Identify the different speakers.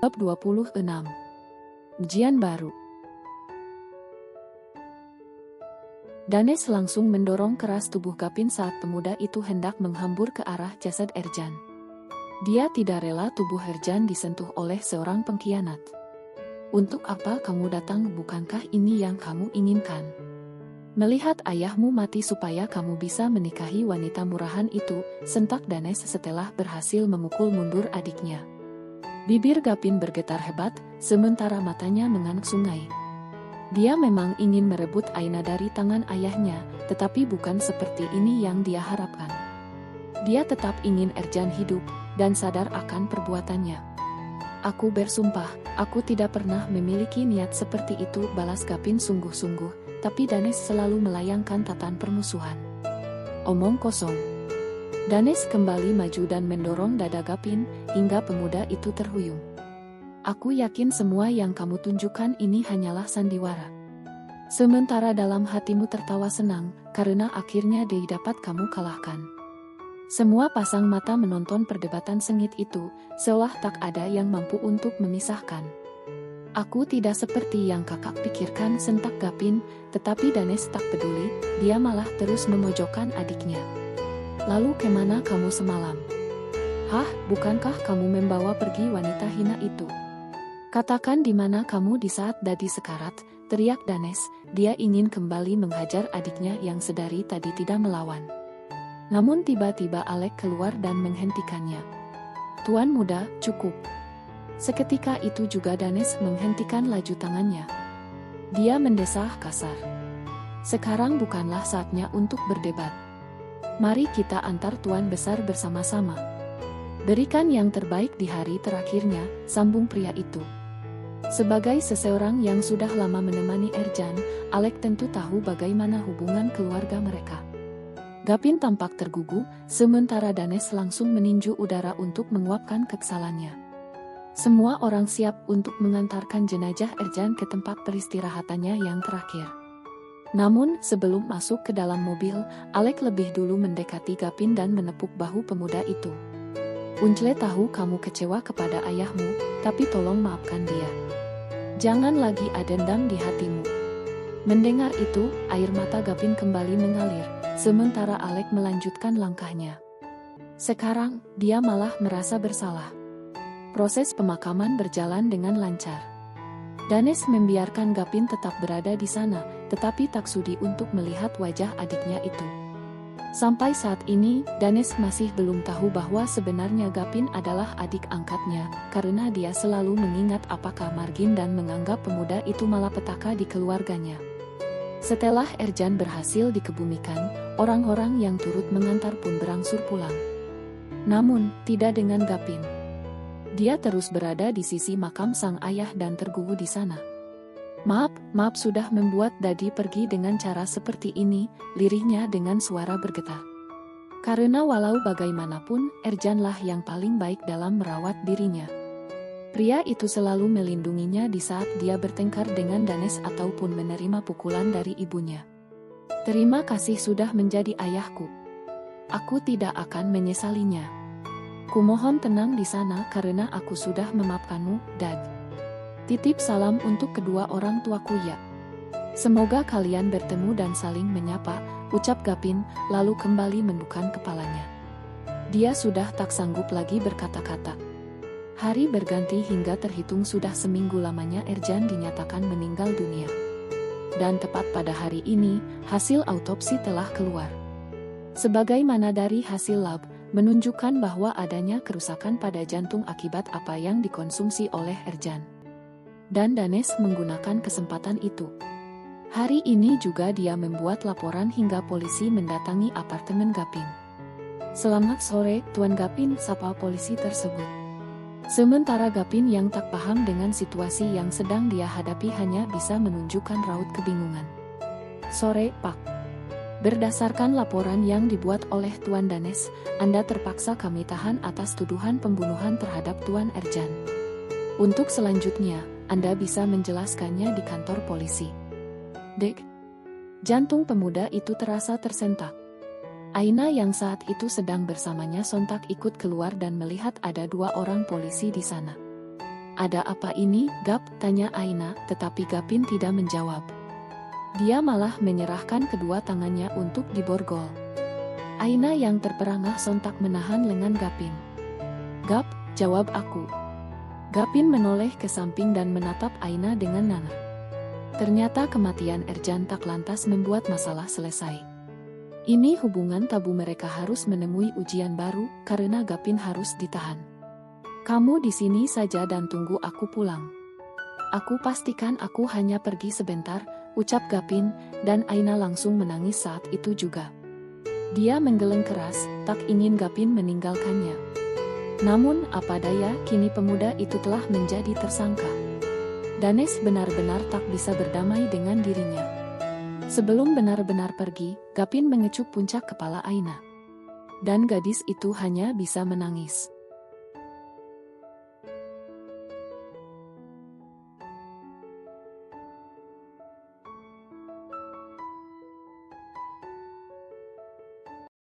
Speaker 1: Bab 26. Ujian baru. Danes langsung mendorong keras tubuh Gapin saat pemuda itu hendak menghambur ke arah jasad Ercan. Dia tidak rela tubuh Ercan disentuh oleh seorang pengkhianat. "Untuk apa kamu datang? Bukankah ini yang kamu inginkan? Melihat ayahmu mati supaya kamu bisa menikahi wanita murahan itu," sentak Danes setelah berhasil memukul mundur adiknya. Bibir Gapin bergetar hebat, sementara matanya menganak sungai. Dia memang ingin merebut Aina dari tangan ayahnya, tetapi bukan seperti ini yang dia harapkan. Dia tetap ingin Ercan hidup, dan sadar akan perbuatannya. "Aku bersumpah, aku tidak pernah memiliki niat seperti itu," balas Gapin sungguh-sungguh, tapi Danes selalu melayangkan tatapan permusuhan. "Omong kosong." Danes kembali maju dan mendorong dada Gapin, hingga pemuda itu terhuyung. "Aku yakin semua yang kamu tunjukkan ini hanyalah sandiwara." Sementara dalam hatimu tertawa senang, karena akhirnya dapat kamu kalahkan. Semua pasang mata menonton perdebatan sengit itu, seolah tak ada yang mampu untuk memisahkan. "Aku tidak seperti yang kakak pikirkan," sentak Gapin, tetapi Danes tak peduli, dia malah terus memojokkan adiknya. "Lalu kemana kamu semalam? Hah, bukankah kamu membawa pergi wanita hina itu? Katakan di mana kamu di saat Dadi sekarat," teriak Danes. Dia ingin kembali menghajar adiknya yang sedari tadi tidak melawan. Namun tiba-tiba Alec keluar dan menghentikannya. "Tuan muda, cukup." Seketika itu juga Danes menghentikan laju tangannya. Dia mendesah kasar. "Sekarang bukanlah saatnya untuk berdebat. Mari kita antar Tuan Besar bersama-sama. Berikan yang terbaik di hari terakhirnya," sambung pria itu. Sebagai seseorang yang sudah lama menemani Ercan, Alec tentu tahu bagaimana hubungan keluarga mereka. Gapin tampak tergugu, sementara Danes langsung meninju udara untuk menguapkan kekesalannya. Semua orang siap untuk mengantarkan jenazah Ercan ke tempat peristirahatannya yang terakhir. Namun, sebelum masuk ke dalam mobil, Alec lebih dulu mendekati Gapin dan menepuk bahu pemuda itu. "Uncle tahu kamu kecewa kepada ayahmu, tapi tolong maafkan dia. Jangan lagi ada dendam di hatimu." Mendengar itu, air mata Gapin kembali mengalir, sementara Alec melanjutkan langkahnya. Sekarang, dia malah merasa bersalah. Proses pemakaman berjalan dengan lancar. Danes membiarkan Gapin tetap berada di sana, tetapi tak sudi untuk melihat wajah adiknya itu. Sampai saat ini, Danes masih belum tahu bahwa sebenarnya Gapin adalah adik angkatnya, karena dia selalu mengingat apakah margin dan menganggap pemuda itu malapetaka di keluarganya. Setelah Ercan berhasil dikebumikan, orang-orang yang turut mengantar pun berangsur pulang. Namun, tidak dengan Gapin. Dia terus berada di sisi makam sang ayah dan tergugu di sana. Maaf sudah membuat Dadi pergi dengan cara seperti ini," lirihnya dengan suara bergetar. Karena walau bagaimanapun, Ercanlah yang paling baik dalam merawat dirinya. Pria itu selalu melindunginya di saat dia bertengkar dengan Danes ataupun menerima pukulan dari ibunya. "Terima kasih sudah menjadi ayahku. Aku tidak akan menyesalinya. Kumohon tenang di sana karena aku sudah memaafkanmu, Dad. Titip salam untuk kedua orang tuaku ya. Semoga kalian bertemu dan saling menyapa," ucap Gapin, lalu kembali menundukkan kepalanya. Dia sudah tak sanggup lagi berkata-kata. Hari berganti hingga terhitung sudah seminggu lamanya Ercan dinyatakan meninggal dunia. Dan tepat pada hari ini, hasil autopsi telah keluar. Sebagaimana dari hasil lab, menunjukkan bahwa adanya kerusakan pada jantung akibat apa yang dikonsumsi oleh Ercan. Dan Danes menggunakan kesempatan itu. Hari ini juga dia membuat laporan hingga polisi mendatangi apartemen Gapin. "Selamat sore, Tuan Gapin," sapa polisi tersebut. Sementara Gapin yang tak paham dengan situasi yang sedang dia hadapi hanya bisa menunjukkan raut kebingungan. "Sore, Pak. Berdasarkan laporan yang dibuat oleh Tuan Danes, Anda terpaksa kami tahan atas tuduhan pembunuhan terhadap Tuan Ercan. Untuk selanjutnya, Anda bisa menjelaskannya di kantor polisi." "Dek." Jantung pemuda itu terasa tersentak. Aina yang saat itu sedang bersamanya sontak ikut keluar dan melihat ada dua orang polisi di sana. Ada apa ini, Gap? Tanya Aina, tetapi Gapin tidak menjawab. Dia malah menyerahkan kedua tangannya untuk diborgol. Aina yang terperangah sontak menahan lengan Gapin. Gap, jawab aku. Gapin menoleh ke samping dan menatap Aina dengan nanah. Ternyata kematian Erjan tak lantas membuat masalah selesai. Ini hubungan tabu mereka harus menemui ujian baru karena Gapin harus ditahan. Kamu di sini saja dan tunggu aku pulang. Aku pastikan aku hanya pergi sebentar, ucap Gapin, dan Aina langsung menangis saat itu juga. Dia menggeleng keras, tak ingin Gapin meninggalkannya. Namun apa daya, kini pemuda itu telah menjadi tersangka. Danes benar-benar tak bisa berdamai dengan dirinya. Sebelum benar-benar pergi, Gapin mengecup puncak kepala Aina. Dan gadis itu hanya bisa menangis.